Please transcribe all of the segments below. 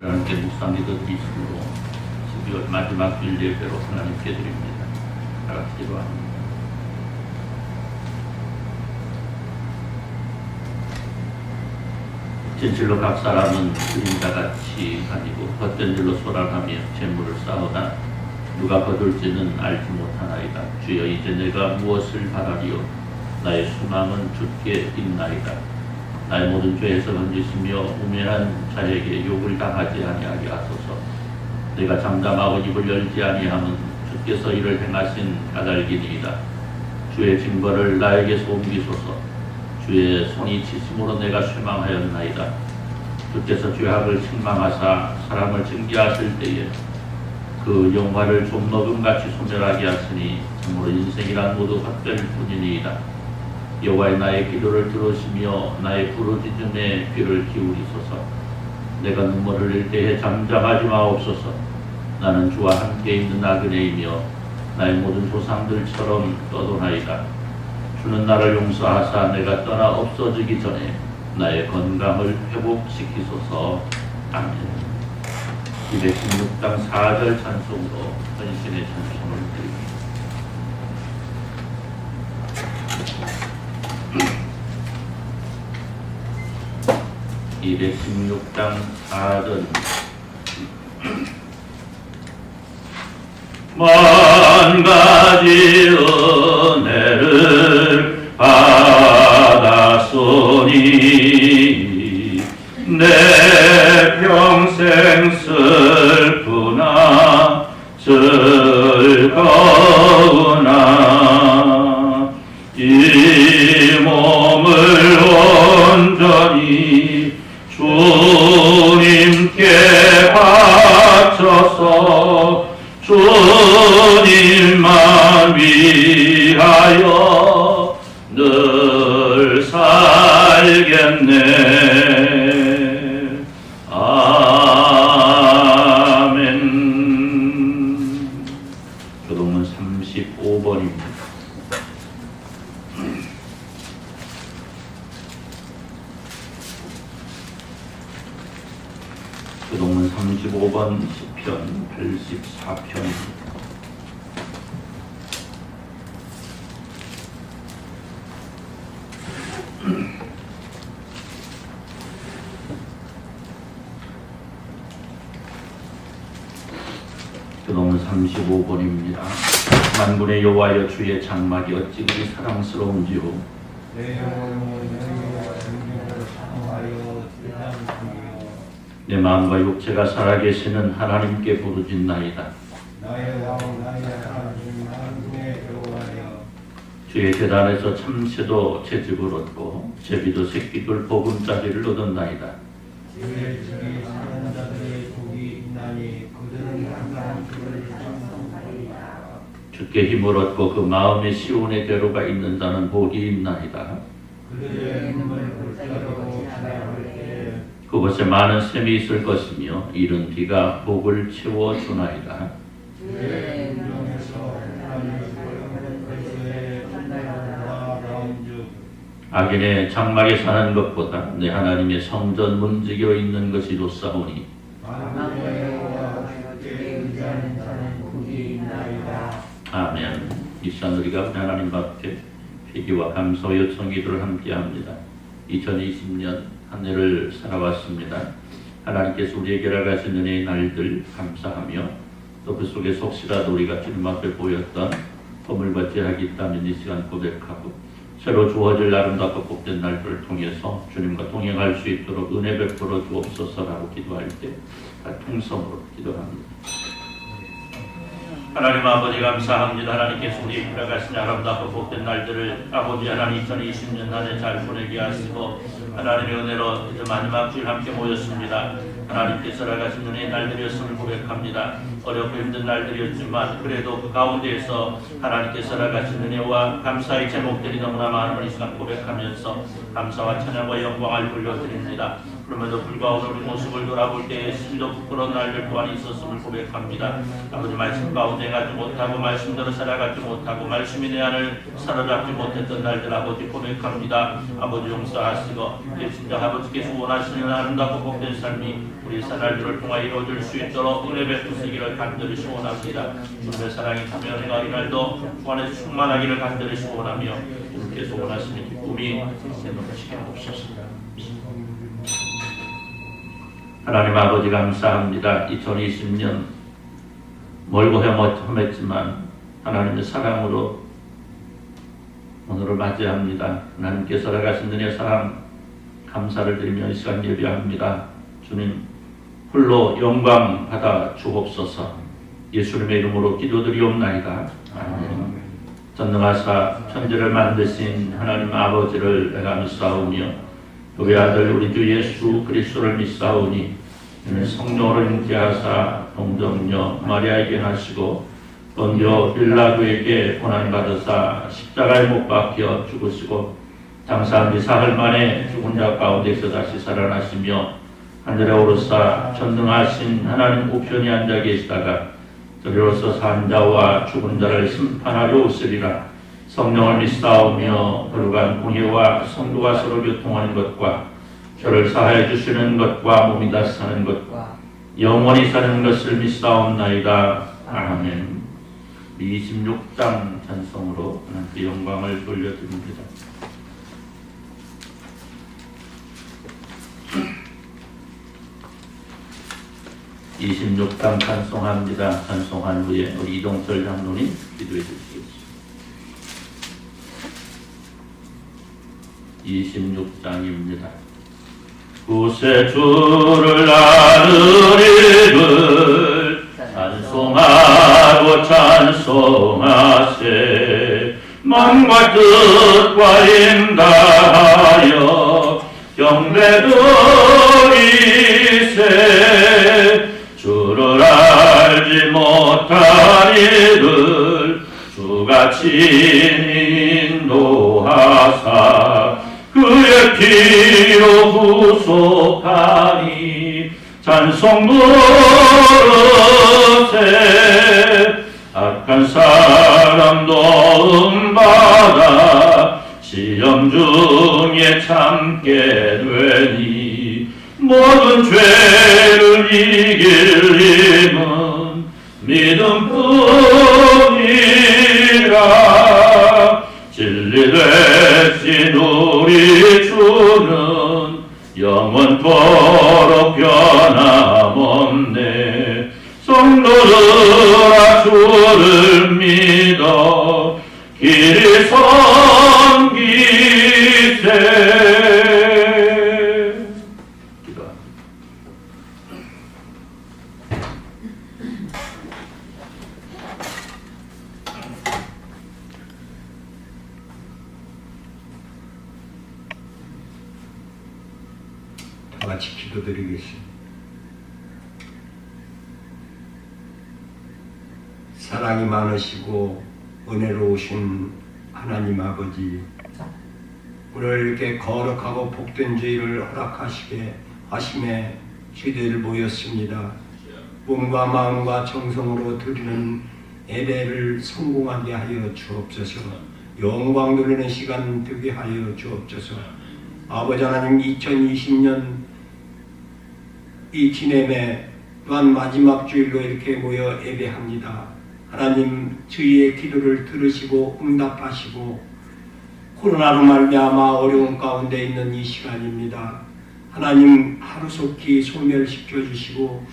하나님께 묵상기도드리 있으므로 12월 마지막 주일 예배로 하나님께 드립니다. 다 같이 기도합니다. 진실로 각 사람은 그림자같이 다니고 헛된 일로 소란하며 재물을 쌓으나 누가 거둘지는 알지 못하나이다. 주여, 이제 내가 무엇을 바라리요? 나의 소망은 주께 있나이다. 나의 모든 죄에서 건지시며 우매한 자에게 욕을 당하지 아니하게 하소서. 내가 잠잠하고 입을 열지 아니함은 주께서 이를 행하신 까닭이니이다. 주의 징벌을 나에게서 옮기소서. 주의 손이 치심으로 내가 쇠망하였나이다. 주께서 죄악을 책망하사 사람을 징계하실 때에 그 영화를 좀먹음같이 소멸하게 하시니 참으로 인생이란 모두 헛될 뿐이니이다. 여호와의 나의 기도를 들으시며 나의 부르짖음에 귀를 기울이소서. 내가 눈물 흘릴 때에 잠잠하지 마옵소서. 나는 주와 함께 있는 나그네이며 나의 모든 조상들처럼 떠도나이다. 주는 나를 용서하사 내가 떠나 없어지기 전에 나의 건강을 회복시키소서. 아멘. 216장 4절 찬송으로 헌신의 찬송을 드립니다. 216장 4절. 만 가지 은혜를 받았으니 내 평생 슬프나 즐거우나 이 몸을 온전히 주님께 바쳐서 주님만 위하여 늘 살겠네. 아멘. 교동문 35번입니다. 교동문 35번 시편 84편입니다. 교동문 35번입니다. 만군의 여호와여, 주의 장막이 어찌 그리 사랑스러운지요. 내 마음과 육체가 살아계시는 하나님께 부르짖나이다. 주의 제단에서 참새도 채집을 얻고 제비도 새끼들 보금자리를 얻었나이다. 주께 힘을 얻고 그 마음에 시온의 대로가 있는 자는 복이 있나이다. 그곳에 많은 샘이 있을 것이며 이른 비가 복을 채워주나이다. 악인의 장막에 사는 것보다 내 하나님의 성전 문지기로 있는 것이 좋사오니 아멘. 이 시간 우리가 하나님 앞에 회개와 감사 요청 기도를 함께합니다. 2020년 한 해를 살아왔습니다. 하나님께서 우리에게 허락하신 은혜의 날들 감사하며 또 그 속에 혹시라도 우리가 주님 앞에 보였던 허물과 죄악이 있다면 이 시간 고백하고 새로 주어질 아름답고 복된 날들을 통해서 주님과 동행할 수 있도록 은혜 베풀어 주옵소서라고 기도할 때 통성으로 기도합니다. 하나님 아버지 감사합니다. 하나님께서 우리에게 허락하신 아름답고 복된 날들을 아버지 하나님 2020년 한 해 잘 보내게 하시고 하나님의 은혜로 이제 마지막 주일 함께 모였습니다. 하나님께서 허락하신 은혜의 날들이었음을 고백합니다. 어렵고 힘든 날들이었지만 그래도 그 가운데에서 하나님께 살아가신 은혜와 감사의 제목들이 너무나 많은 이 시간 고백하면서 감사와 찬양과 영광을 돌려드립니다. 그럼에도 불구하고 우리 모습을 돌아볼 때에 심도 부끄러운 날들 또한 있었음을 고백합니다. 아버지 말씀 가운데 가지 못하고 말씀대로 살아가지 못하고 말씀이 내 안을 사로잡지 못했던 날들 아버지 고백합니다. 아버지 용서하시고 진짜 아버지께서 원하시는 아름답고 복된 삶이 우리 사날들을 통하여 이루어질 수 있도록 은혜 베푸시기를 간절히 소원합니다. 주님의 사랑이 참여하는 이날도 주 안에서 충만하기를 간절히 소원하며 주님께서 원하시는 기쁨이 넘치게 하옵소서. 하나님 아버지 감사합니다. 2020년 멀고 험했지만 하나님의 사랑으로 오늘을 맞이합니다. 하나님께 살아가신 은혜 사랑 감사를 드리며 이 시간 예배합니다. 주님 홀로 영광 받아 주옵소서. 예수님의 이름으로 기도드리옵나이다. 아멘. 전능하사 천지를 만드신 하나님 아버지를 내가 믿사오며 그의 아들 우리 주 예수 그리스도를 믿사오니 이는 성령으로 잉태하사 동정녀 마리아에게 나시고 본디오 빌라도에게 고난받으사 십자가에 못 박혀 죽으시고 장사한 지 사흘 만에 죽은 자 가운데서 다시 살아나시며 하늘에 오르사 전능하신 하나님 우편에 앉아 계시다가 저리로서 산 자와 죽은 자를 심판하려 오시리라. 성령을 믿사오며 거룩한 공예와 성도가 서로 교통하는 것과 저를 사하여 주시는 것과 몸이 다 사는 것과 영원히 사는 것을 믿사옵나이다. 아멘. 26장 찬송으로 하나님께 영광을 돌려드립니다. (26장) 찬송합니다. 찬송한 후에 우리 이동철 장로님 기도해 주시겠습니다. 26장입니다. 구세주를 나는 이를 찬송하고 찬송하세. 마음과 뜻과 인다하여 경배드리세. 주를 알지 못한 이를 주가 친히 인도하사 그의 피로 구속하니 찬송 부르세. 악한 사람도 음받아 시험 중에 참게 되니 모든 죄를 이길 힘은 믿음뿐이라. 진리 되신 우리 주는 영원토록 변함없네. 성도들아 주를 믿어 길이 섬기세. 기도합니다. 다 같이 기도드리겠습니다. 사랑이 많으시고 은혜로우신 하나님 아버지, 오늘 이렇게 거룩하고 복된 죄를 허락하시게 하심에 주들 모였습니다. 몸과 마음과 정성으로 드리는 예배를 성공하게 하여 주옵소서. 영광 돌리는 시간 되게 하여 주옵소서. 아버지 하나님, 2020년 이 지냄에 또한 마지막 주일로 이렇게 모여 예배합니다. 하나님, 저희의 기도를 들으시고 응답하시고 코로나로 말미암아 어려운 가운데 있는 이 시간입니다. 하나님, 하루속히 소멸시켜 주시고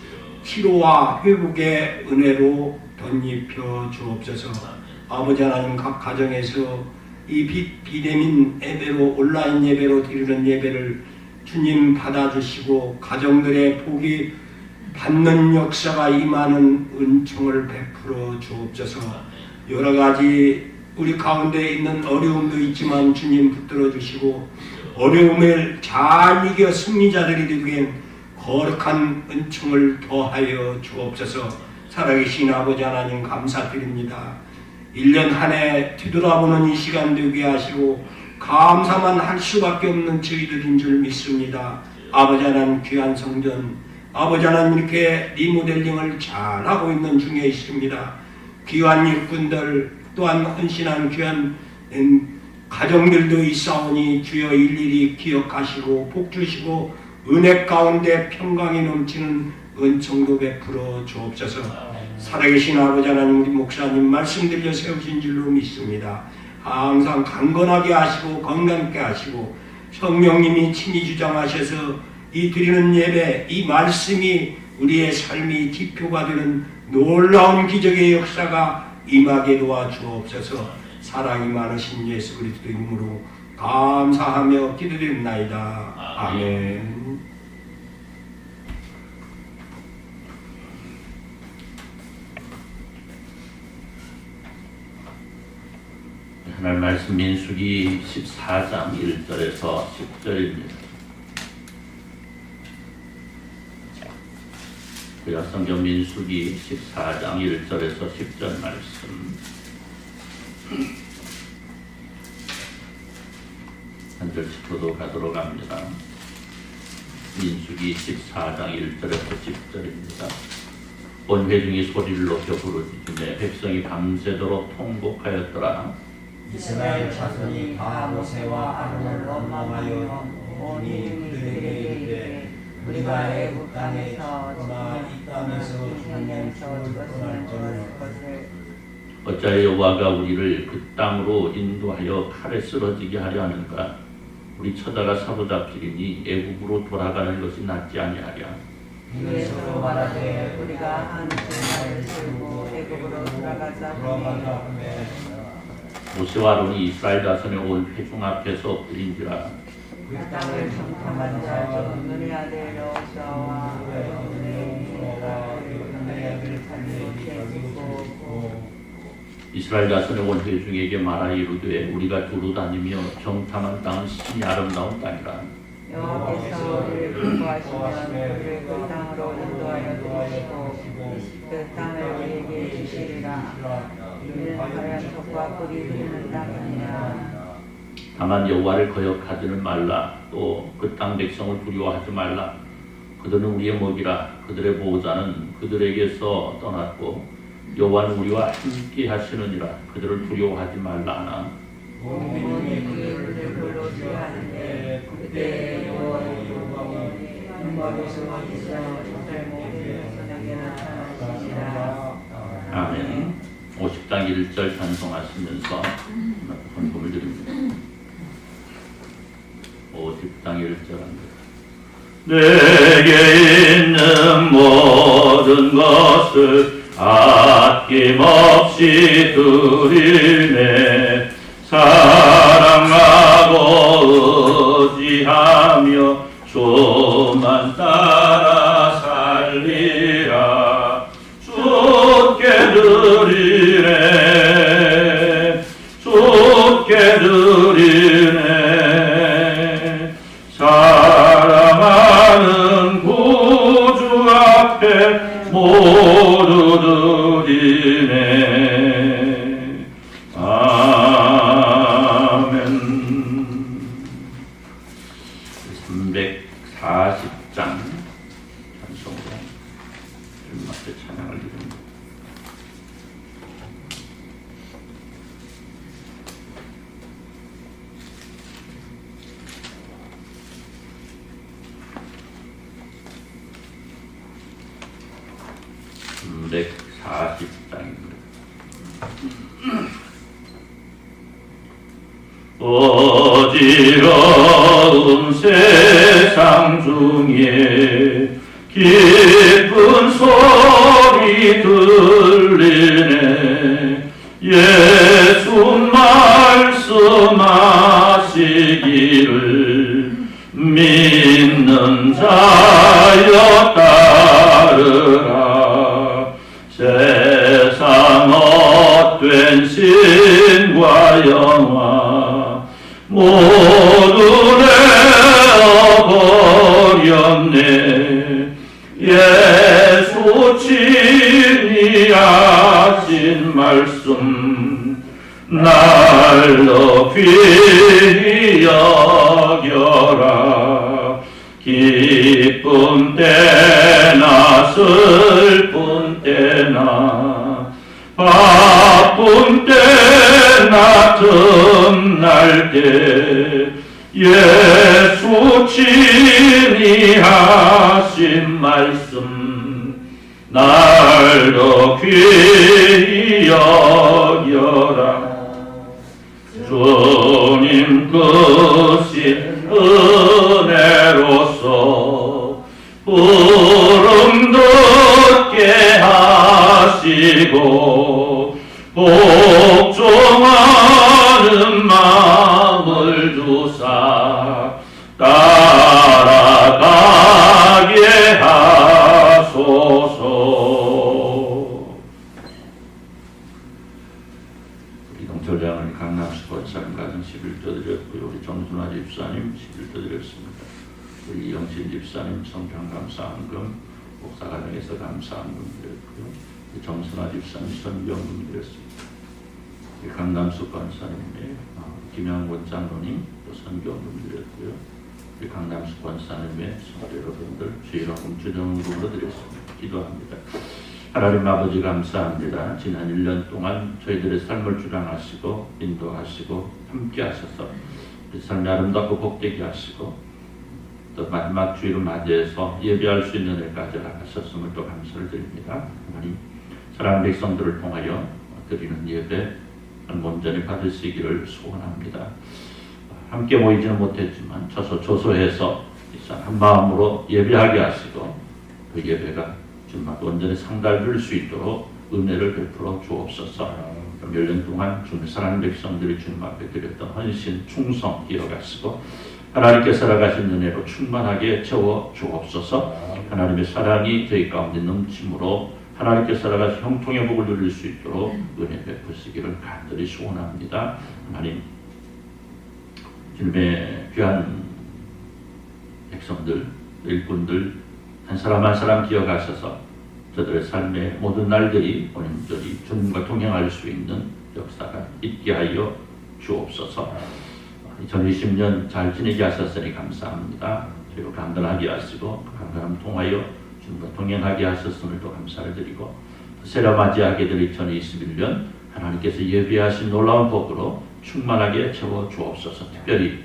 치료와 회복의 은혜로 덧입혀 주옵소서. 아버지 하나님, 각 가정에서 이 비대면 예배로, 온라인 예배로 드리는 예배를 주님 받아주시고 가정들의 복이 받는 역사가 임하는 은총을 베풀어 주옵소서. 여러 가지 우리 가운데 있는 어려움도 있지만 주님 붙들어 주시고 어려움을 잘 이겨 승리자들이 되기엔 거룩한 은총을 더하여 주옵소서. 살아계신 아버지 하나님 감사드립니다. 1년 한 해 뒤돌아보는 이 시간 되게 하시고 감사만 할 수밖에 없는 저희들인 줄 믿습니다. 아버지 하나님 귀한 성전, 아버지 하나님 이렇게 리모델링을 잘하고 있는 중에 있습니다. 귀한 일꾼들 또한 헌신한 귀한 가정들도 있사오니 주여 일일이 기억하시고 복주시고 은혜 가운데 평강이 넘치는 은총도 베풀어 주옵소서. 살아계신 아버지 하나님 우리 목사님 말씀 들려 세우신 줄로 믿습니다. 항상 강건하게 하시고 건강케 하시고 성령님이 친히 주장하셔서 이 드리는 예배, 이 말씀이 우리의 삶이 지표가 되는 놀라운 기적의 역사가 임하게 도와주옵소서. 사랑이 많으신 예수 그리스도 이름으로 감사하며 기도드립나이다. 아멘. 하나님 말씀 민수기 14장 1절에서 10절입니다. 구약성경 민수기 14장 1절에서 10절 말씀 한 절씩도 가도록 합니다. 민수기 14장 1절에서 10절입니다. 온 회중이 소리를 높여 부르짖으며 백성이 밤새도록 통곡하였더라. 이스라엘 자손이 다 모세와 아론을 원망하여 온이 그들에게 이르되 우리가 애굽 땅에서 있다면서 죽는 죽을 것을 어찌하여 여호와가 우리를 그 땅으로 인도하여 칼에 쓰러지게 하려 하는가? 우리 처자가 사로잡히리니 애굽으로 돌아가는 것이 낫지 아니하랴. 이에 서로 말하되 우리가 한 주말을 세우고 애굽으로 돌아가자 하매 모세와 아론이 이스라엘 자손의 온 회중 앞에서 부린지라. 그 땅을 정탐한 자 중 눈의 아들 여호수아와 눈의 아들 칼렙이 이스라엘 자손의 온 회중에게 말하 이르되 우리가 두루 다니며 정탐한 땅은 신이 아름다운 땅이라. 여호와께서 우리를 공부하시면 우리를 그 땅으로 인도하여 드리시고 그 땅을 우리에게 주시리라. 이는 하얀 턱과 꿀이 흐르는 땅이니라. 다만 여호와를 거역하지는 말라. 또 그 땅 백성을 두려워하지 말라. 그들은 우리의 먹이라. 그들의 보호자는 그들에게서 떠났고 여호와는 우리와 함께 하시느니라. 그들을 두려워하지 말라 하나. 온 민중이 그들을 불러주려 하는데 그때 여호와의 영광이 영광에서 있어 정말 모든 백성에게 나타나시리라. 아멘. 50장 1절 찬송하시면서 헌금을 드립니다. 50장 1절 합니다. 내게 있는 모든 것을 아낌없이 드리네. 사랑하고 의지하며 주만 따라 살리라. 주께 드리네. 주께 드리네. 사랑하는 구주 앞에 모두 드리네. 아멘. 340장 찬송으로 주님께 찬양을 드립니다. 음, 140장입니다. 어지러운 세상 중에 기쁜 소리 들리네. 예수 말씀하시기를 믿는 자여 따르라. 세상 헛된 신과 영화 모두 내어버렸네. 예수 친히 여겨라. 기쁜 때나 슬픈 때나 바쁜 때나 틈날 때 예수 친히 하신 말씀 날도 귀히 여겨라. 주님 크신 은혜로서 부름 듣게 하시고 복종하는 마음을 주사 따라가게 하소서. 이동철장은 강남시 권사님 가정 11조 드렸고요. 우리 정순화 집사님 11조 드렸습니다. 우리 이영신 집사님 성평감사한금, 목사가정에서 감사한금 드렸고요. 우리 정순화 집사님 선병금 드렸습니다. 우리 강남수 권사님의 김양권 장로님 또 선병금 드렸고요. 우리 강남수 권사님의 성도 여러분들 주일학금 주정금으로 드렸습니다. 기도합니다. 하나님 아버지 감사합니다. 지난 1년 동안 저희들의 삶을 주관하시고 인도하시고 함께 하셔서 우리 삶이 아름답고 복되게 하시고 또 마지막 주일을 맞이해서 예배할 수 있는 날까지 하셨음을 또 감사를 드립니다. 하나님 사랑하는 백성들을 통하여 드리는 예배 온전히 받으시기를 소원합니다. 함께 모이지는 못했지만 조소해서 한 마음으로 예배하게 하시고 그 예배가 정말 온전히 상달될 수 있도록 은혜를 베풀어 주옵소서. 1년 동안 주님 사랑하는 백성들이 주님 앞에 드렸던 헌신, 충성 이어가시고 하나님께 살아가신 은혜로 충만하게 채워 주옵소서. 하나님의 사랑이 저희 가운데 넘침으로 하나님께 살아가신 형통의 복을 누릴 수 있도록 은혜 베푸시기를 간절히 소원합니다. 하나님 주님의 귀한 백성들, 일꾼들 한 사람 한 사람 기억하셔서 저들의 삶의 모든 날들이 온전히 주님과 동행할 수 있는 역사가 있게 하여 주옵소서. 2020년 잘 지내게 하셨으니 감사합니다. 저희를 강건하게 하시고 강건함 통하여 주님과 동행하게 하셨음을 또 감사를 드리고 새로 맞이하게 될 2021년 하나님께서 예비하신 놀라운 복으로 충만하게 채워 주옵소서. 특별히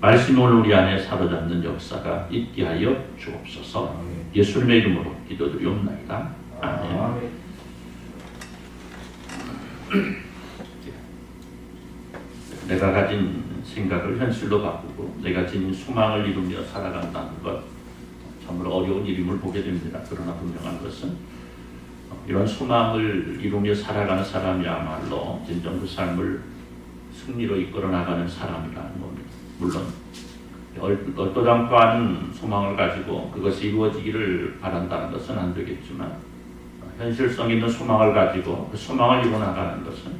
말씀이 오늘 우리 안에 사로잡는 역사가 있게 하여 주옵소서. 예수님의 이름으로 기도드리옵나이다. 아멘. 내가 가진 생각을 현실로 바꾸고 내가 지닌 소망을 이루며 살아간다는 것 정말 어려운 일임을 보게 됩니다. 그러나 분명한 것은 이런 소망을 이루며 살아가는 사람이야말로 진정 그 삶을 승리로 이끌어 나가는 사람이라는 겁니다. 물론 얼토당토 하는 소망을 가지고 그것이 이루어지기를 바란다는 것은 안 되겠지만 현실성 있는 소망을 가지고 그 소망을 이루어 나가는 것은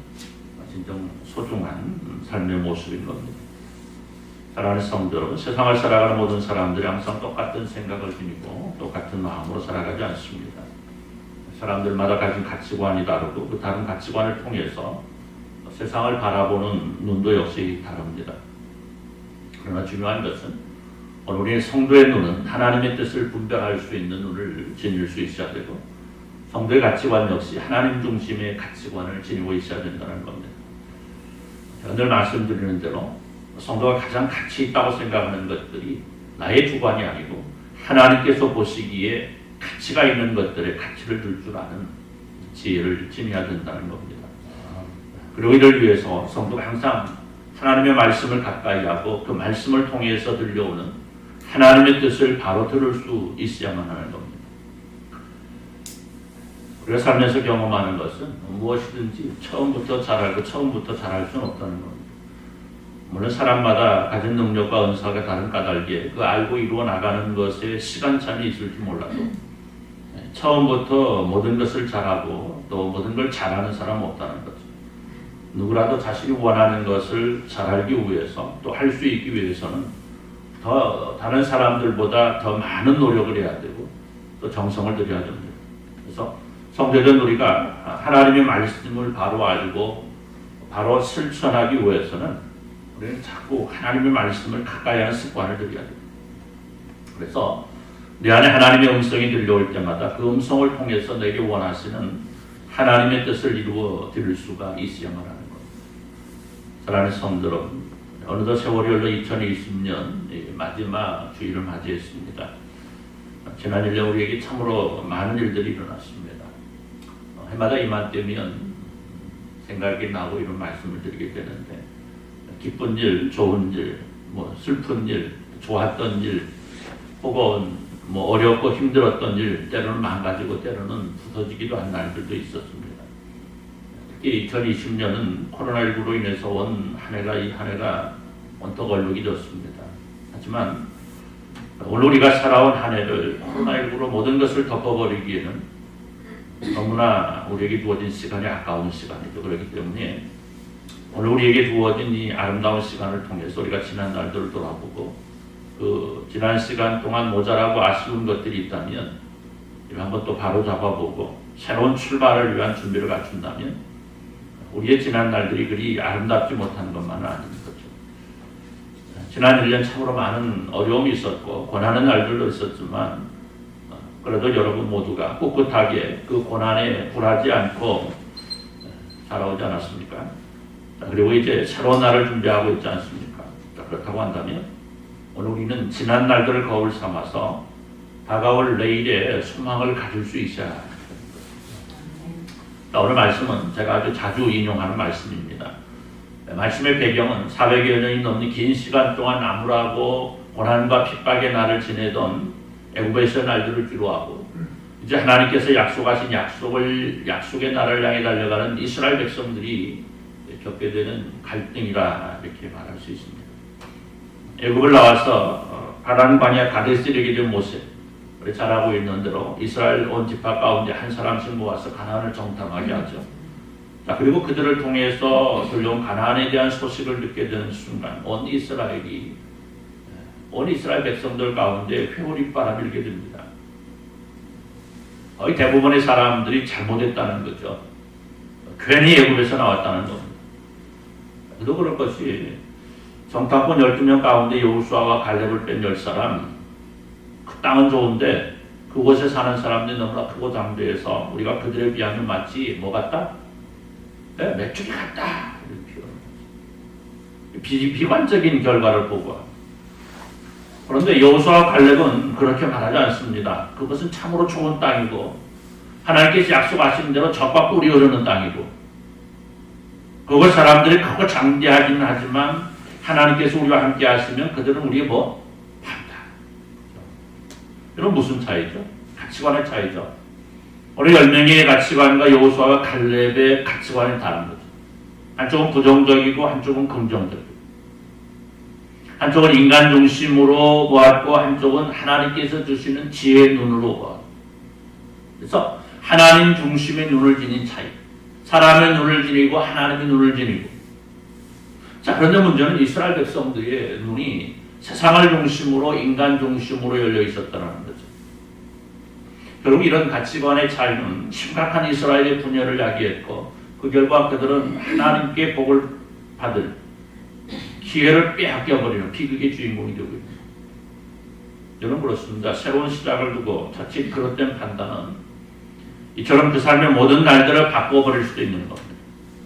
진정 소중한 삶의 모습인 겁니다. 사랑하는 성도 여러분, 세상을 살아가는 모든 사람들이 항상 똑같은 생각을 지니고 똑같은 마음으로 살아가지 않습니다. 사람들마다 가진 가치관이 다르고 그 다른 가치관을 통해서 세상을 바라보는 눈도 역시 다릅니다. 그러나 중요한 것은 오늘 우리의 성도의 눈은 하나님의 뜻을 분별할 수 있는 눈을 지닐 수 있어야 되고 성도의 가치관 역시 하나님 중심의 가치관을 지니고 있어야 된다는 겁니다. 늘 말씀드리는 대로 성도가 가장 가치 있다고 생각하는 것들이 나의 주관이 아니고 하나님께서 보시기에 가치가 있는 것들에 가치를 둘 줄 아는 지혜를 지녀야 된다는 겁니다. 그리고 이를 위해서 성도가 항상 하나님의 말씀을 가까이 하고 그 말씀을 통해서 들려오는 하나님의 뜻을 바로 들을 수 있어야만 하는 겁니다. 우리가 살면서 경험하는 것은 무엇이든지 처음부터 잘 알고 처음부터 잘할 수는 없다는 겁니다. 물론 사람마다 가진 능력과 은사가 다른 까닭에 그 알고 이루어 나가는 것에 시간차이 있을지 몰라도 처음부터 모든 것을 잘하고 또 모든 걸 잘하는 사람은 없다는 거죠. 누구라도 자신이 원하는 것을 잘 알기 위해서 또 할 수 있기 위해서는 더 다른 사람들보다 더 많은 노력을 해야 되고 또 정성을 들여야 됩니다. 그래서 성도된 우리가 하나님의 말씀을 바로 알고 바로 실천하기 위해서는 우리는 자꾸 하나님의 말씀을 가까이 하는 습관을 들여야 됩니다. 그래서 내 안에 하나님의 음성이 들려올 때마다 그 음성을 통해서 내게 원하시는 하나님의 뜻을 이루어 드릴 수가 있어야만 하는 것. 사랑하는 성도 여러분, 어느덧 세월이 흘러 2020년 마지막 주일을 맞이했습니다. 지난 1년 우리에게 참으로 많은 일들이 일어났습니다. 해마다 이맘때면 생각이 나고 이런 말씀을 드리게 되는데, 기쁜 일, 좋은 일, 슬픈 일, 좋았던 일, 혹은 어렵고 힘들었던 일, 때로는 망가지고 때로는 부서지기도 한 날들도 있었습니다. 특히 2020년은 코로나19로 인해서 온 한 해가 언덕 얼룩이 졌습니다. 하지만 오늘 우리가 살아온 한 해를 코로나19로 모든 것을 덮어버리기에는 너무나 우리에게 주어진 시간이 아까운 시간이죠. 그렇기 때문에 오늘 우리에게 주어진 이 아름다운 시간을 통해서 우리가 지난 날들을 돌아보고 그 지난 시간 동안 모자라고 아쉬운 것들이 있다면 이를 한번 또 바로 잡아보고 새로운 출발을 위한 준비를 갖춘다면 우리의 지난 날들이 그리 아름답지 못한 것만은 아닌 거죠. 지난 1년 참으로 많은 어려움이 있었고 고난의 날들도 있었지만 그래도 여러분 모두가 꿋꿋하게 그 고난에 굴하지 않고 살아오지 않았습니까? 그리고 이제 새로운 날을 준비하고 있지 않습니까? 그렇다고 한다면 오늘 우리는 지난 날들을 거울 삼아서 다가올 내일에 소망을 가질 수 있어야 합니다. 오늘 말씀은 제가 아주 자주 인용하는 말씀입니다. 말씀의 배경은 400여 년이 넘는 긴 시간 동안 나무라고 고난과 핍박의 날을 지내던 애굽에서의 날들을 기로하고 이제 하나님께서 약속하신 약속의 날을 향해 달려가는 이스라엘 백성들이 겪게 되는 갈등이라 이렇게 말할 수 있습니다. 애굽을 나와서 가나안 광야 가데스에 이르게 된 모세, 우리 잘 알고 있는 대로 이스라엘 온 지파 가운데 한 사람씩 모아서 가나안을 정탐하게 하죠. 자, 그리고 그들을 통해서 들려온 가나안에 대한 소식을 듣게 되는 순간 온 이스라엘 백성들 가운데 회오리바람이 일게 됩니다. 거의 대부분의 사람들이 잘못했다는 거죠. 괜히 애굽에서 나왔다는 겁니다. 그래도 그럴 것이 정탐꾼 12명 가운데 여호수아와 갈렙을 뺀 10사람, 그 땅은 좋은데 그곳에 사는 사람들이 너무나 크고 장대해서 우리가 그들에 비하면 마치 뭐 같다? 네, 메뚜기 같다. 비관적인 결과를 보고, 그런데 여호수아와 갈렙은 그렇게 말하지 않습니다. 그것은 참으로 좋은 땅이고 하나님께서 약속하신 대로 젖과 꿀이 흐르는 땅이고, 그걸 사람들이 크고 장대하기는 하지만 하나님께서 우리와 함께 하시면 그들은 우리의 반다. 이런 무슨 차이죠? 가치관의 차이죠. 우리 10명의 가치관과 여호수아와 갈렙의 가치관이 다른 거죠. 한쪽은 부정적이고 한쪽은 긍정적이고, 한쪽은 인간 중심으로 보았고 한쪽은 하나님께서 주시는 지혜의 눈으로 보았고, 그래서 하나님 중심의 눈을 지닌 차이, 사람의 눈을 지니고 하나님의 눈을 지니고. 자, 그런데 문제는 이스라엘 백성들의 눈이 세상을 중심으로 인간 중심으로 열려 있었다는 거죠. 결국 이런 가치관의 차이는 심각한 이스라엘의 분열을 야기했고, 그 결과 그들은 하나님께 복을 받을 기회를 빼앗겨버리는 비극의 주인공이 되고 있습니다. 저는 그렇습니다. 새로운 시작을 두고 자칫 그릇된 판단은 이처럼 그 삶의 모든 날들을 바꿔버릴 수도 있는 겁니다.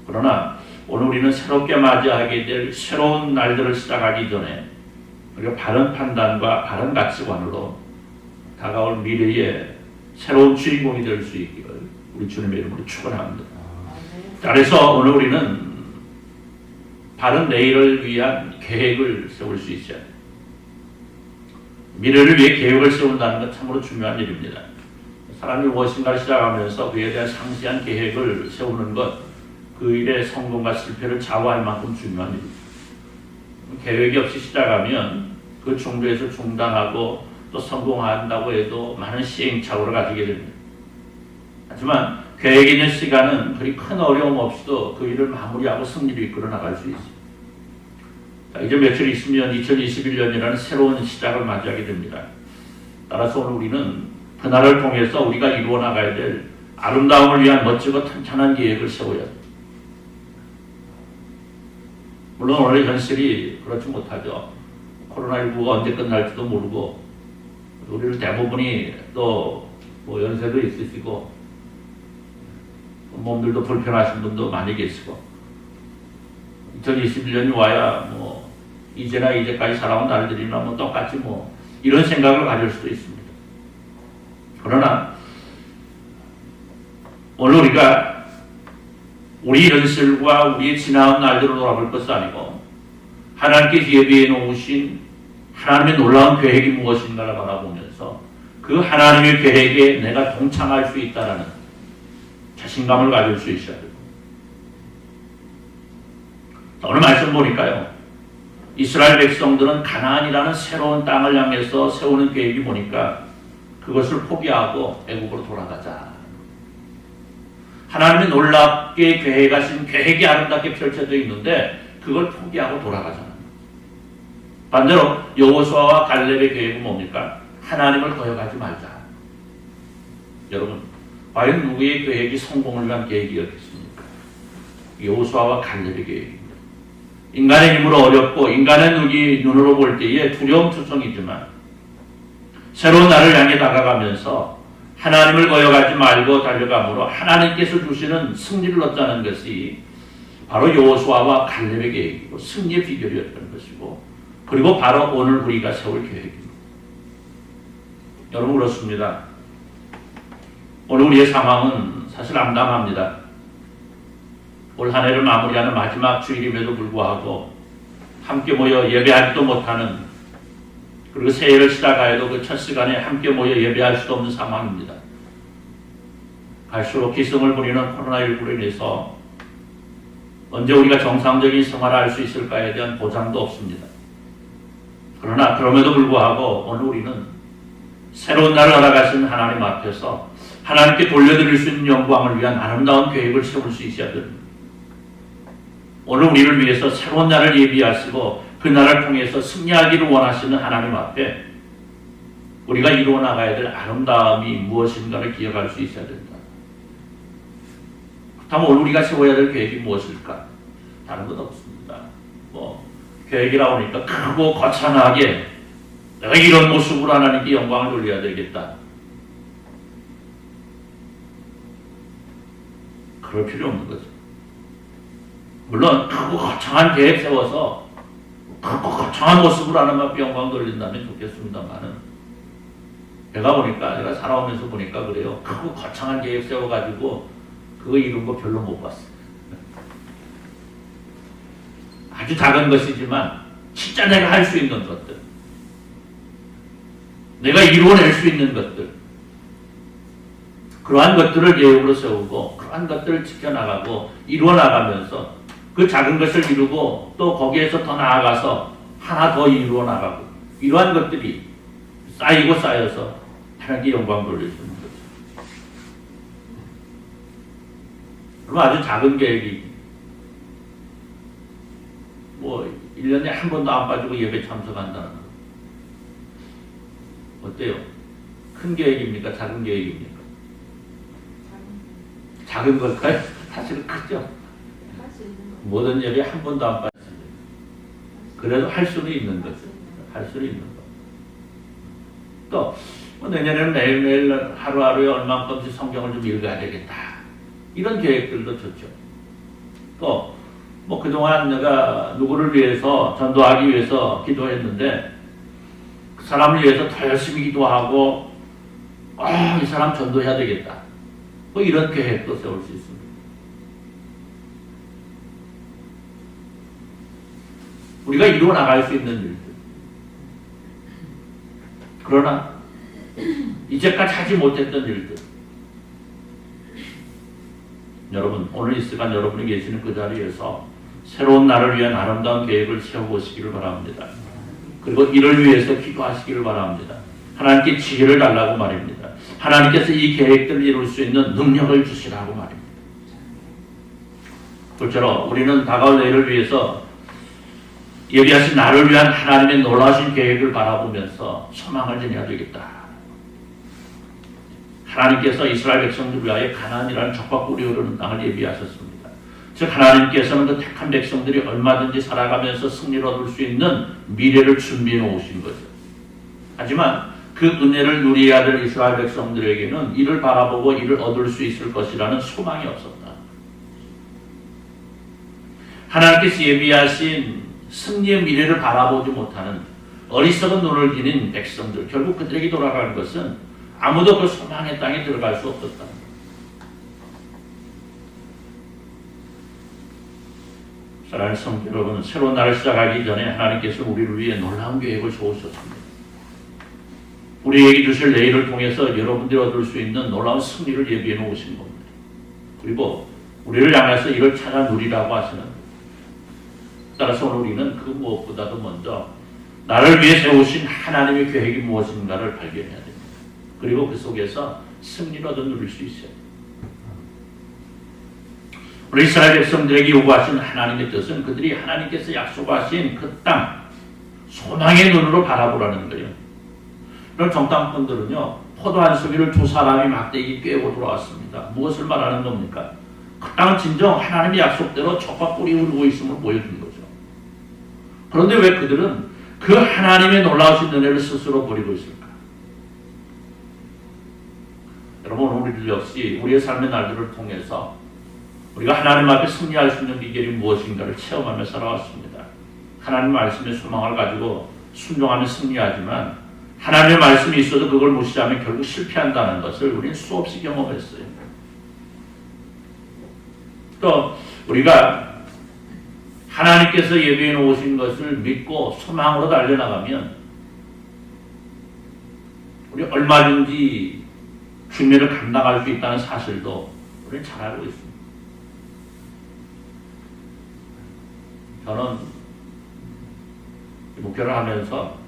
그러나 오늘 우리는 새롭게 맞이하게 될 새로운 날들을 시작하기 전에 우리가 바른 판단과 바른 가치관으로 다가올 미래의 새로운 주인공이 될 수 있기를 우리 주님의 이름으로 축원합니다. 그래서 오늘 우리는 바른 내일을 위한 계획을 세울 수 있어야 돼요. 미래를 위해 계획을 세운다는 건 참으로 중요한 일입니다. 사람이 무엇인가를 시작하면서 그에 대한 상세한 계획을 세우는 것, 그 일의 성공과 실패를 좌우할 만큼 중요한 일입니다. 계획이 없이 시작하면 그 중도에서 중단하고 또 성공한다고 해도 많은 시행착오를 가지게 됩니다. 하지만 계획 있는 시간은 그리 큰 어려움 없이도 그 일을 마무리하고 승리를 이끌어 나갈 수 있습니다. 자, 이제 며칠 있으면 2021년이라는 새로운 시작을 맞이하게 됩니다. 따라서 오늘 우리는 그날을 통해서 우리가 이루어 나가야 될 아름다움을 위한 멋지고 탄탄한 계획을 세워야 합니다. 물론 오늘 현실이 그렇지 못하죠. 코로나19가 언제 끝날지도 모르고 우리를 대부분이 또 뭐 연세도 있으시고 몸들도 불편하신 분도 많이 계시고 2021년이 와야 뭐 이제나 이제까지 살아온 날들이나 뭐 똑같이 뭐 이런 생각을 가질 수도 있습니다. 그러나 오늘 우리가 우리 현실과 우리의 지나온 날들을 돌아볼 것이 아니고 하나님께 예비해 놓으신 하나님의 놀라운 계획이 무엇인가를 바라보면서 그 하나님의 계획에 내가 동참할 수 있다는 자신감을 가질 수 있어야 됩니다. 오늘 말씀 보니까요. 이스라엘 백성들은 가나안이라는 새로운 땅을 향해서 세우는 계획이 보니까 그것을 포기하고 애국으로 돌아가자. 하나님의 놀랍게 계획하신 계획이 아름답게 펼쳐져 있는데 그걸 포기하고 돌아가자. 반대로 여호수아와 갈렙의 계획은 뭡니까? 하나님을 거역하지 말자. 여러분, 과연 누구의 계획이 성공을 위한 계획이었겠습니까? 여호수아와 갈렙의 계획입니다. 인간의 힘으로 어렵고 인간의 눈으로 볼 때에 두려움투성이지만 새로운 날을 향해 다가가면서 하나님을 거역하지 말고 달려감으로 하나님께서 주시는 승리를 얻자는 것이 바로 여호수아와 갈렙의 계획이고 승리의 비결이었던 것이고 그리고 바로 오늘 우리가 세울 계획입니다. 여러분 그렇습니다. 오늘 우리의 상황은 사실 암담합니다. 올 한 해를 마무리하는 마지막 주일임에도 불구하고 함께 모여 예배하지도 못하는 그리고 새해를 시작하여도 그 첫 시간에 함께 모여 예배할 수도 없는 상황입니다. 갈수록 기승을 부리는 코로나19로 인해서 언제 우리가 정상적인 생활을 할 수 있을까에 대한 보장도 없습니다. 그러나 그럼에도 불구하고 오늘 우리는 새로운 날을 허락하신 하나님 앞에서 하나님께 돌려드릴 수 있는 영광을 위한 아름다운 계획을 세울 수 있어야 됩니다. 오늘 우리를 위해서 새로운 날을 예비하시고 그 날을 통해서 승리하기를 원하시는 하나님 앞에 우리가 이루어 나가야 될 아름다움이 무엇인가를 기억할 수 있어야 된다. 그렇다면 오늘 우리가 세워야 될 계획이 무엇일까? 다른 것 없습니다. 계획이라고 하니까 크고 거창하게 내가 이런 모습으로 하나님께 영광을 돌려야 되겠다. 그럴 필요 없는 거죠. 물론 크고 거창한 계획 세워서 크고 거창한 모습으로 하나님 앞에 영광 돌린다면 좋겠습니다만은 내가 보니까 내가 살아오면서 보니까 그래요. 크고 거창한 계획 세워가지고 그거 이룬 거 별로 못 봤어요. 아주 작은 것이지만 진짜 내가 할 수 있는 것들, 내가 이루어낼 수 있는 것들, 그러한 것들을 계획으로 세우고 그러한 것들을 지켜나가고 이루어나가면서 그 작은 것을 이루고 또 거기에서 더 나아가서 하나 더 이루어나가고 이러한 것들이 쌓이고 쌓여서 하나님께 영광 돌릴 수 있는 거죠. 그럼 아주 작은 계획이 1년에 한 번도 안 빠지고 예배 참석한다는 거. 어때요? 큰 계획입니까? 작은 계획입니까? 작은 걸까요? 사실은 크죠. 모든 예배 한 번도 안 빠졌습니다. 그래도 할 수는 있는 거죠. 할 수는 있는 거. 또 내년에는 매일매일 하루하루에 얼만큼씩 성경을 좀 읽어야 되겠다. 이런 계획들도 좋죠. 또 그동안 내가 누구를 위해서 전도하기 위해서 기도했는데 그 사람을 위해서 더 열심히 기도하고 이 사람 전도해야 되겠다. 이런 계획도 세울 수 있습니다. 우리가 이루어 나갈 수 있는 일들. 그러나 이제까지 하지 못했던 일들. 여러분, 오늘 이 시간 여러분이 계시는 그 자리에서 새로운 날을 위한 아름다운 계획을 세워보시기를 바랍니다. 그리고 이를 위해서 기도하시기를 바랍니다. 하나님께 지혜를 달라고 말입니다. 하나님께서 이 계획들을 이룰 수 있는 능력을 주시라고 말입니다. 둘째로 우리는 다가올 내일을 위해서 예비하신 나를 위한 하나님의 놀라우신 계획을 바라보면서 소망을 지녀야 되겠다. 하나님께서 이스라엘 백성들을 위하여 가나안이라는 적과 꿀이 흐르는 땅을 예비하셨습니다. 즉 하나님께서는 그 택한 백성들이 얼마든지 살아가면서 승리를 얻을 수 있는 미래를 준비해 놓으신 거죠. 하지만 그 은혜를 누려야 될 이스라엘 백성들에게는 이를 바라보고 이를 얻을 수 있을 것이라는 소망이 없었다. 하나님께서 예비하신 승리의 미래를 바라보지 못하는 어리석은 눈을 지닌 백성들, 결국 그들에게 돌아가는 것은 아무도 그 소망의 땅에 들어갈 수 없었다. 사랑하는 성도 여러분, 새로운 날을 시작하기 전에 하나님께서 우리를 위해 놀라운 계획을 세우셨습니다. 우리에게 주실 내일을 통해서 여러분들이 얻을 수 있는 놀라운 승리를 예비해 놓으신 겁니다. 그리고 우리를 향해서 이를 찾아 누리라고 하시는 겁니다. 따라서 오늘 우리는 그 무엇보다도 먼저 나를 위해 세우신 하나님의 계획이 무엇인가를 발견해야 됩니다. 그리고 그 속에서 승리를 얻어 누릴 수 있어요. 우리 이스라엘 백성들에게 요구하신 하나님의 뜻은 그들이 하나님께서 약속하신 그 땅, 소망의 눈으로 바라보라는 거예요. 그럼 정탐꾼들은요, 포도 한 송이를 두 사람이 막대기 꿰고 돌아왔습니다. 무엇을 말하는 겁니까? 그 땅은 진정 하나님의 약속대로 젖과 꿀이 흐르고 있음을 보여준 거죠. 그런데 왜 그들은 그 하나님의 놀라우신 은혜를 스스로 버리고 있을까? 여러분, 우리들 역시 우리의 삶의 날들을 통해서 우리가 하나님 앞에 승리할 수 있는 비결이 무엇인가를 체험하며 살아왔습니다. 하나님 말씀의 소망을 가지고 순종하며 승리하지만 하나님의 말씀이 있어도 그걸 무시하면 결국 실패한다는 것을 우리는 수없이 경험했어요. 또 우리가 하나님께서 예비해 놓으신 것을 믿고 소망으로 달려나가면 우리 얼마든지 중매를 감당할 수 있다는 사실도 우리는 잘 알고 있습니다. 저는 목회를 하면서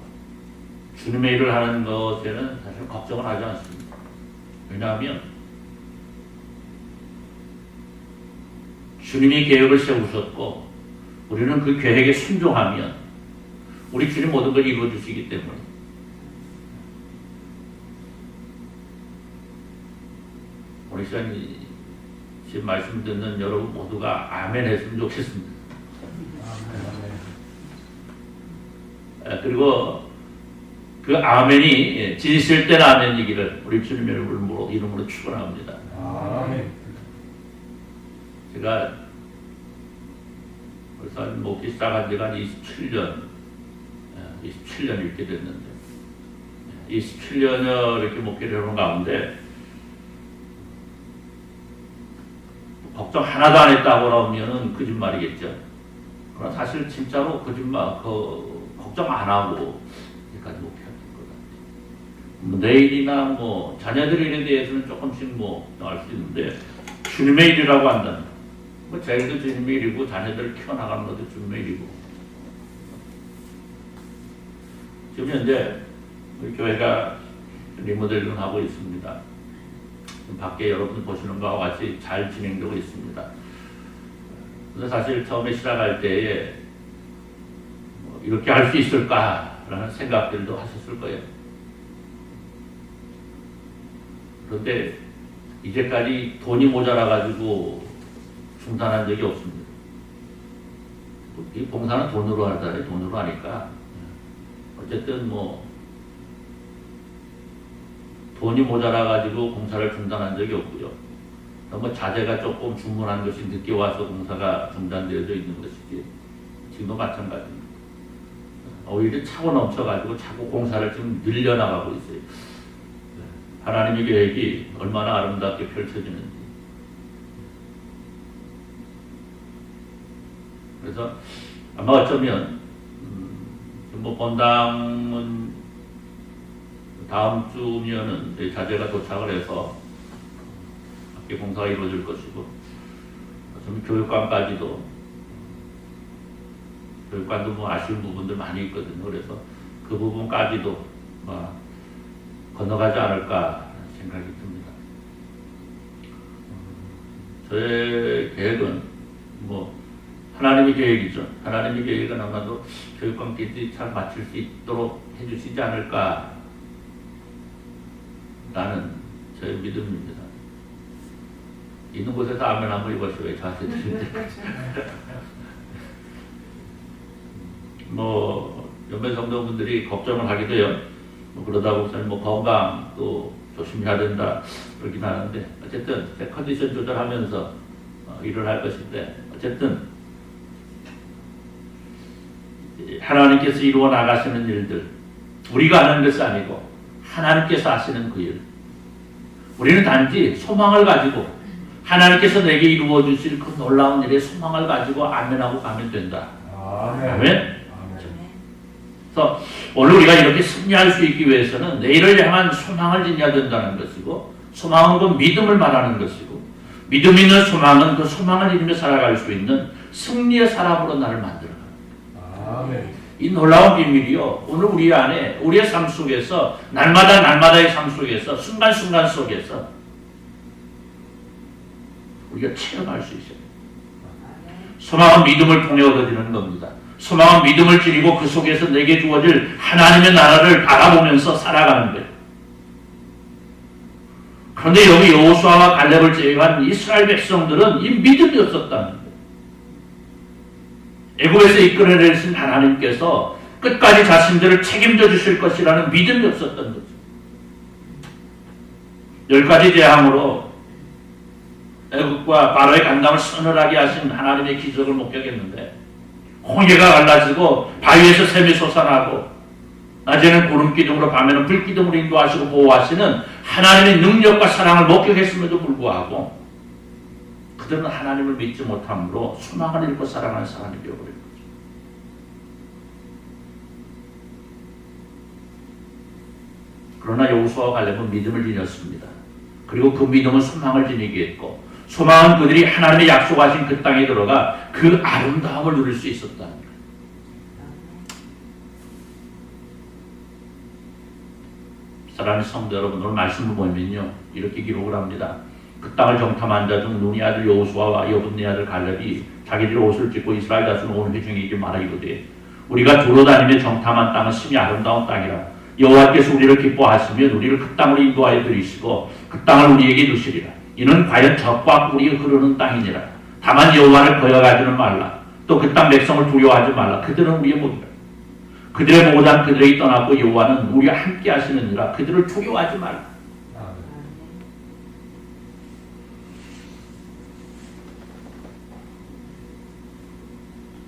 주님의 일을 하는 것에는 사실 걱정을 하지 않습니다. 왜냐하면 주님이 계획을 세우셨고 우리는 그 계획에 순종하면 우리 주님 모든 걸 이루어주시기 때문에 우리 시간이 지금 말씀 듣는 여러분 모두가 아멘 했으면 좋겠습니다. 그리고 그 아멘이 진실된 아멘이기를 우리 주님의 이름으로 축원합니다. 아멘. 제가 벌써 목회 시작한 지가 27년 이렇게 됐는데 27년을 이렇게 목회를 해오는 가운데 걱정 하나도 안 했다고 그러면은 거짓말이겠죠. 그러나 사실 진짜로 거짓말, 걱정 안 하고 여기까지 목회했던 것 같아요. 내일이나 자녀들 일에 대해서는 조금씩 알 수 있는데 주님의 일이라고 한다면 저희도 주님의 일이고 자녀들 키워나가는 것도 주님의 일이고 지금 현재 우리 교회가 리모델링을 하고 있습니다. 밖에 여러분 보시는 것과 같이 잘 진행되고 있습니다. 그래서 사실 처음에 시작할 때에 이렇게 할 수 있을까라는 생각들도 하셨을 거예요. 그런데 이제까지 돈이 모자라가지고 중단한 적이 없습니다. 이 봉사는 돈으로 하잖아요. 돈으로 하니까 어쨌든 돈이 모자라가지고 공사를 중단한 적이 없고요. 자재가 조금 주문한 것이 늦게 와서 공사가 중단되어져 있는 것이지 지금도 마찬가지입니다. 오히려 차고 넘쳐가지고 자꾸 공사를 지금 늘려나가고 있어요. 하나님의 계획이 얼마나 아름답게 펼쳐지는지. 그래서 아마 어쩌면 본당은 다음 주면은 자재가 도착을 해서 학교 공사가 이루어질 것이고 좀 교육관도 아쉬운 부분들 많이 있거든요. 그래서 그 부분까지도 건너가지 않을까 생각이 듭니다. 저의 계획은 하나님의 계획이죠. 하나님의 계획은 아마도 교육관끼리 잘 맞출 수 있도록 해주시지 않을까 라는 저의 믿음입니다. 있는 곳에서 아멘 한번 입었어요. 왜 저한테 드리는데. 뭐 몇몇 성도분들이 걱정을 하기도 해요. 뭐 그러다 보면 뭐 건강도 조심해야 된다 그러긴 하는데 어쨌든 제 컨디션 조절하면서 일을 할 것인데 어쨌든 하나님께서 이루어 나가시는 일들 우리가 하는 것이 아니고 하나님께서 하시는 그 일 우리는 단지 소망을 가지고 하나님께서 내게 이루어 주실 그 놀라운 일에 소망을 가지고 아멘하고 가면 된다. 아멘. 그래서 오늘 우리가 이렇게 승리할 수 있기 위해서는 내일을 향한 소망을 지녀야 된다는 것이고 소망은 그 믿음을 말하는 것이고 믿음 있는 소망은 그 소망을 이루며 살아갈 수 있는 승리의 사람으로 나를 만들어갑니다. 이 놀라운 비밀이요. 오늘 우리 안에 우리의 삶 속에서 날마다의 삶 속에서 순간순간 속에서 우리가 체험할 수 있어요. 소망은 믿음을 통해 얻어지는 겁니다. 소망은 믿음을 지니고 그 속에서 내게 주어질 하나님의 나라를 바라보면서 살아가는 거예요. 그런데 여기 여호수아와 갈렙을 제외한 이스라엘 백성들은 이 믿음이 없었다는 거예요. 애굽에서 이끌어내신 하나님께서 끝까지 자신들을 책임져 주실 것이라는 믿음이 없었던 거죠. 10가지 재앙으로 애굽과 바로의 간담을 서늘하게 하신 하나님의 기적을 목격했는데 홍해가 갈라지고 바위에서 샘이 솟아나고 낮에는 구름기둥으로 밤에는 불기둥으로 인도하시고 보호하시는 하나님의 능력과 사랑을 목격했음에도 불구하고 그들은 하나님을 믿지 못함으로 소망을 잃고 살아가는 사람이 되어버린 거죠. 그러나 여호수아와 갈렙은 믿음을 지녔습니다. 그리고 그 믿음은 소망을 지니게 했고 소망은 그들이 하나님의 약속하신 그 땅에 들어가 그 아름다움을 누릴 수 있었다는 거예요. 사랑하는 성도 여러분, 오늘 말씀을 보면요 이렇게 기록을 합니다. 그 땅을 정탐한 자 중 눈이 아들 여호수아와 여분네 아들 갈렙이 자기들의 옷을 찢고 이스라엘 자손을 온 회중에게 말하기로되 우리가 두루 다니며 정탐한 땅은 심히 아름다운 땅이라 여호와께서 우리를 기뻐하시면 우리를 그 땅으로 인도하여 들이시고 그 땅을 우리에게 주시리라. 이는 과연 젖과 꿀이 흐르는 땅이니라. 다만 여호와를 거역하지는 말라. 또 그 땅 백성을 두려워하지 말라. 그들은 우리의 목이라. 그들의 모든 그들에게 떠났고 여호와는 우리와 함께 하시느니라. 그들을 두려워하지 말라.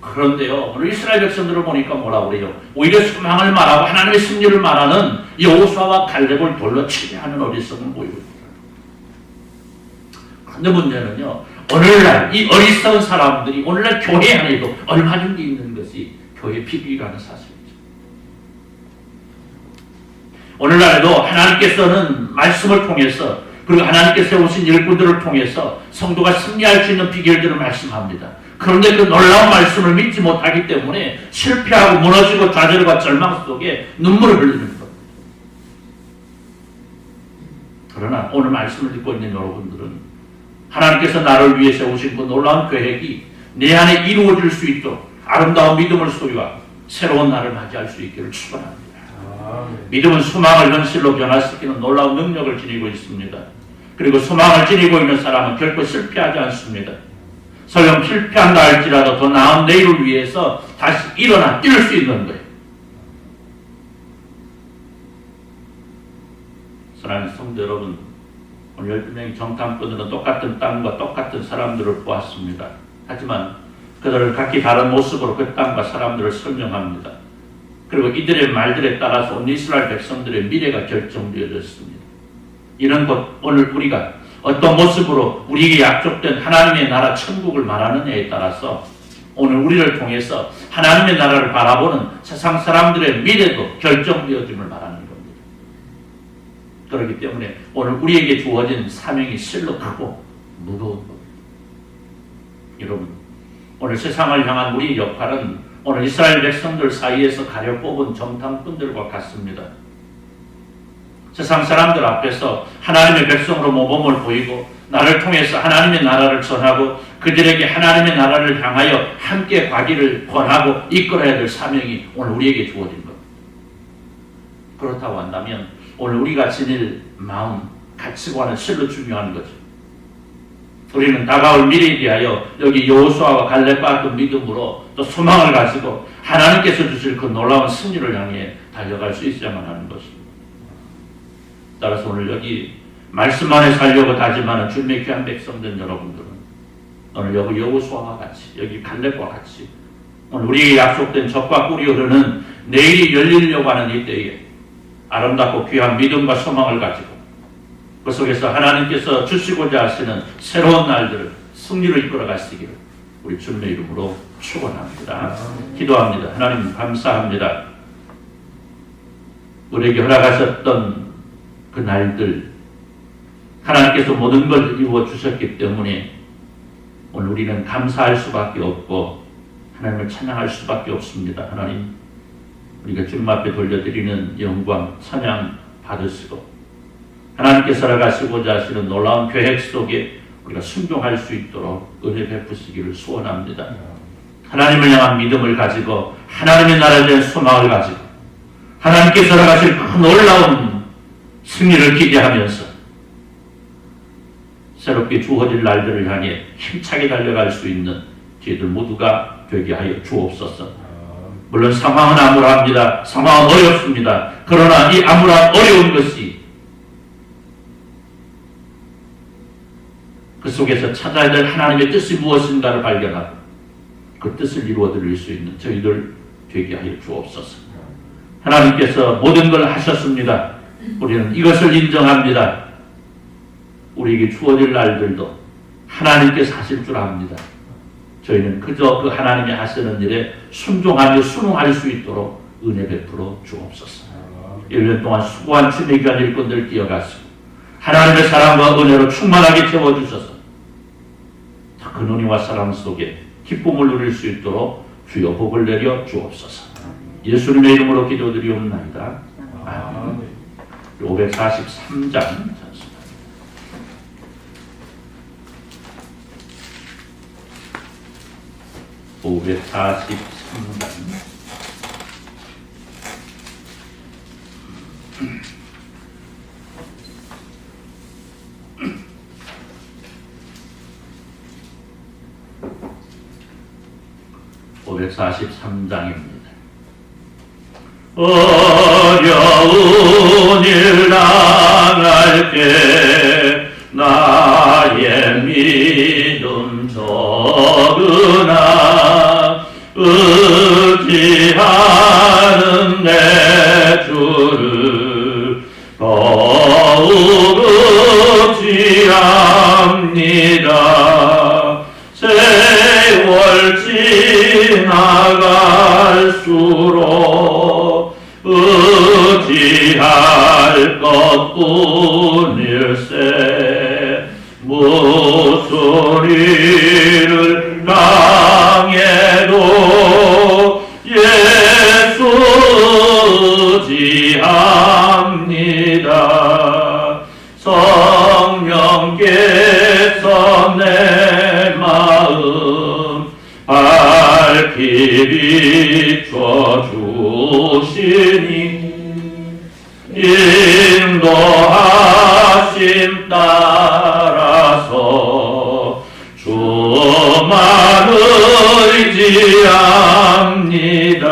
그런데요, 오늘 이스라엘 백성들을 보니까 뭐라고 그래요? 오히려 소망을 말하고 하나님의 승리를 말하는 여호수아와 갈렙을 돌로 치려하는 어리석음을 보이고 있습니다. 그런데 문제는요, 오늘날 이 어리석은 사람들이 오늘날 교회 안에도 얼마든지 있는 것이 교회 비밀이라는 사실이죠. 오늘날에도 하나님께서는 말씀을 통해서 그리고 하나님께서 세우신 일꾼들을 통해서 성도가 승리할 수 있는 비결들을 말씀합니다. 그런데 그 놀라운 말씀을 믿지 못하기 때문에 실패하고 무너지고 좌절과 절망 속에 눈물을 흘리는 겁니다. 그러나 오늘 말씀을 듣고 있는 여러분들은 하나님께서 나를 위해 세우신 그 놀라운 계획이 내 안에 이루어질 수 있도록 아름다운 믿음을 소유하고 새로운 날을 맞이할 수 있기를 축원합니다. 믿음은 소망을 현실로 변화시키는 놀라운 능력을 지니고 있습니다. 그리고 소망을 지니고 있는 사람은 결코 실패하지 않습니다. 설령 실패한다 할지라도 더 나은 내일을 위해서 다시 일어나 뛸 수 있는 거예요. 사랑하는 성도 여러분, 오늘 12명의 정탐꾼들은 똑같은 땅과 똑같은 사람들을 보았습니다. 하지만 그들은 각기 다른 모습으로 그 땅과 사람들을 설명합니다. 그리고 이들의 말들에 따라서 온 이스라엘 백성들의 미래가 결정되어졌습니다. 이는 곧 오늘 우리가 어떤 모습으로 우리에게 약속된 하나님의 나라 천국을 말하느냐에 따라서 오늘 우리를 통해서 하나님의 나라를 바라보는 세상 사람들의 미래도 결정되어짐을 말하는 겁니다. 그렇기 때문에 오늘 우리에게 주어진 사명이 실로 크고 무거운 겁니다. 여러분, 오늘 세상을 향한 우리의 역할은 오늘 이스라엘 백성들 사이에서 가려 뽑은 정탐꾼들과 같습니다. 세상 사람들 앞에서 하나님의 백성으로 모범을 보이고 나를 통해서 하나님의 나라를 전하고 그들에게 하나님의 나라를 향하여 함께 가기를 권하고 이끌어야 될 사명이 오늘 우리에게 주어진 겁니다. 그렇다고 한다면 오늘 우리가 지닐 마음, 가치관은 실로 중요한 거죠. 우리는 다가올 미래에 대하여 여기 여호수아와 갈렙과 같은 믿음으로 또 소망을 가지고 하나님께서 주실 그 놀라운 승리를 향해 달려갈 수 있어야만 하는 것입니다. 따라서 오늘 여기 말씀 안에 살려고 다짐하는 주님의 귀한 백성된 여러분들은 오늘 여기 여호수아와 같이 여기 갈렙과 같이 오늘 우리에게 약속된 젖과 꿀이 흐르는 내일이 열리려고 하는 이때에 아름답고 귀한 믿음과 소망을 가지고 그 속에서 하나님께서 주시고자 하시는 새로운 날들을 승리를 이끌어 가시기를 우리 주님의 이름으로 축원합니다. 기도합니다. 하나님 감사합니다. 우리에게 허락하셨던 그 날들 하나님께서 모든 걸 이루어 주셨기 때문에 오늘 우리는 감사할 수밖에 없고 하나님을 찬양할 수밖에 없습니다. 하나님 우리가 주님 앞에 돌려드리는 영광 찬양 받으시고 하나님께서 살아가시고자 하시는 놀라운 계획 속에 우리가 순종할 수 있도록 은혜 베푸시기를 소원합니다. 하나님을 향한 믿음을 가지고 하나님의 나라에 대한 소망을 가지고 하나님께서 살아가실 그 놀라운 승리를 기대하면서 새롭게 주어질 날들을 향해 힘차게 달려갈 수 있는 저희들 모두가 되게 하여 주옵소서. 물론 상황은 암울합니다. 상황은 어렵습니다. 그러나 이 암울한 어려운 것이 그 속에서 찾아야 될 하나님의 뜻이 무엇인가를 발견하고 그 뜻을 이루어드릴 수 있는 저희들 되게 하여 주옵소서. 하나님께서 모든 걸 하셨습니다. 우리는 이것을 인정합니다. 우리에게 주어질 날들도 하나님께서 하실 줄 압니다. 저희는 그저 그 하나님이 하시는 일에 순종하며 순응할 수 있도록 은혜 베풀어 주옵소서. 1년 동안 수고한 주님의 귀한 일꾼들 기억하시고 하나님의 사랑과 은혜로 충만하게 채워주셔서 그 은혜와 사랑 속에 기쁨을 누릴 수 있도록 주여 복을 내려 주옵소서. 예수님의 이름으로 기도드리옵나이다. 아멘. 543장 찬송. (543장입니다) 어려운 일 당할 때 나의 믿음 적으나 의지하는 내 주를 더욱 의지합니다. 세월 지나갈수록 의지할 것뿐일세. 무슨 일을 당해도 예수 의지합니다. 성령께서 내 마음 밝히 비춰주시니 인도하심 따라서 주만 의지합니다.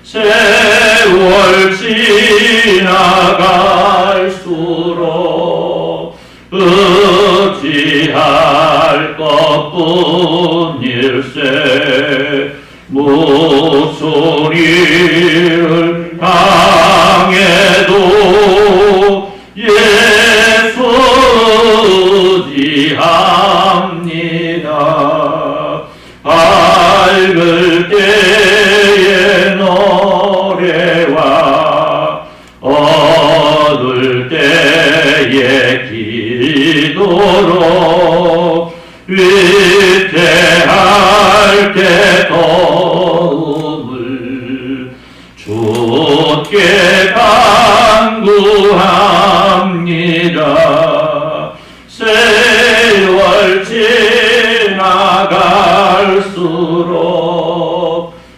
세월 지나갈수록 의지할 것뿐일세. 무슨 일을 당해도 예수 의지합니다. 밝을 때의 노래와 어두울 때의 기도로 위태할 때 도움을 주께 간구합니다. 세월 지나갈수록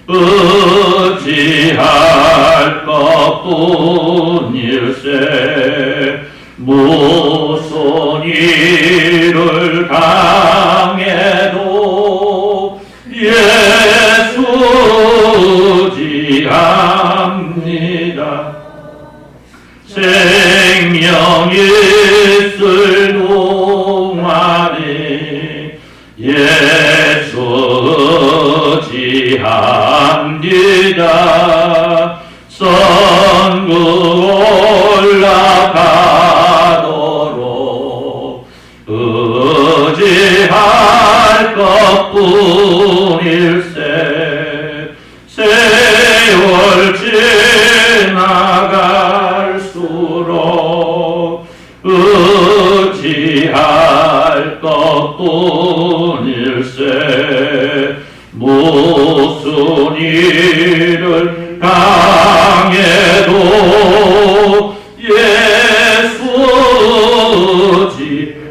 의지할 것뿐일세. 무슨 일을 합니다. 생명 있을 동안에 예수 의지합니다. 선구 올라가도록 의지할 것뿐일세. 세월 지나갈수록 의지할 것뿐일세. 무슨 일을 당해도 예수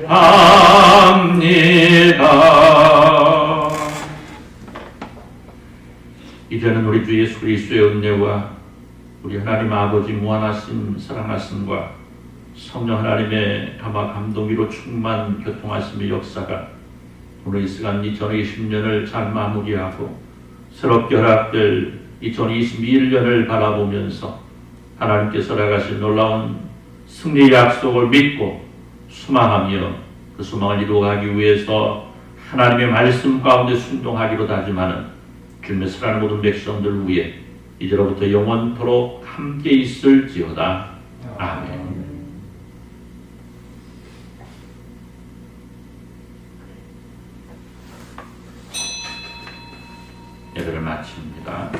의지합니다. 이제는 우리 주 예수 그리스도의 은혜와 우리 하나님 아버지 무한하신 사랑하심과 성령 하나님의 감화 감동으로 충만 교통하심의 역사가 오늘 이 시간 2020년을 잘 마무리하고 새롭게 허락될 2021년을 바라보면서 하나님께서 나가신 놀라운 승리의 약속을 믿고 소망하며 그 소망을 이루어가기 위해서 하나님의 말씀 가운데 순종하기로 다짐하는 주님의 사랑하는 모든 백성들 위해 이제로부터 영원토록 함께 있을지어다. 아멘. 예배를 마칩니다.